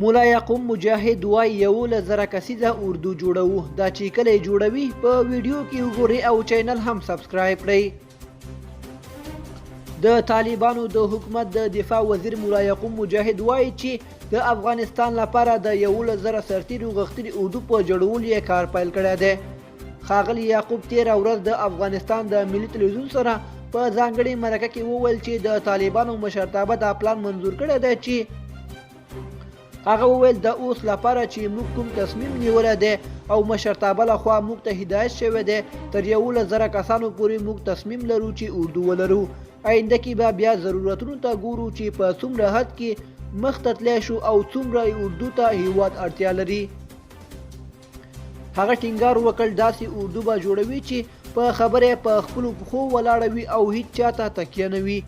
مولا یعقوب مجاهد وایي 11,000 کسیزه اردو جوړو. دا چې کله یې جوړوي په ویډیو کې وګورئ او چینل هم سبسکرایب کړئ. د طالبانو د حکومت د دفاع وزیر مولا یعقوب مجاهد وایي چې د افغانستان لپاره د 11,000 سرتیرو غښتلي اردو په جوړولو یې کار پیل کړی دی. ښاغلي یعقوب تېره ورځ د افغانستان د ملي تلویزیون سره په ځانګړې مرکه کې وویل چې د طالبانو مشرتابه دا پلان منظور کړی دی چې هغه وویل د اوس لپاره چې موږ کوم تصمیم نیولی دی او مشرتابه لخوا موږ ته هدایت شوی دی تر 11,000 کسانو پورې موږ تصمیم لرو چې اردو ولرو. آینده کې به بیا ضرورتونو ته ګورو چې په څومره حد کې مخ ته تللی شو او څومره اردو ته هیواد اړتیا لري. هغه ټینګار وکړ داسې اردو به جوړوي چې په خبره په خپلو پښو ولاړه وي او هیڅ چاته تکیه نه وي.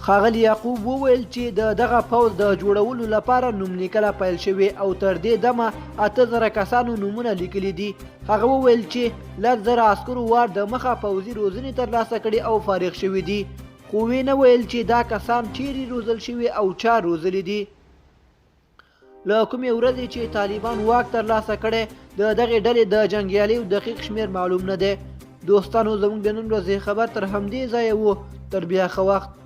ښاغلي یعقوب وویل چې د دغه پوځ د جوړولو لپاره نوم لیکله پیل شوې او تر دې دمه 8,000 کسانو نومونه لیکلي دي. هغه وویل چې 10,000 عسکرو وار د مخه پوځي روزنې ترلاسه کړي او فارغ شوي دي، خو ویې نه ویل چې دا کسان چیرې روزل شوي او چا روزلي دي. له کومې ورځې چې طالبان واک ترلاسه کړی د دغې ډلې د جنګیالیو دقیق شمیر معلوم نه دی. دوستانو زموږ د نن ورځې خبر تر همدې ځایه و. تر بیا ښه وخت.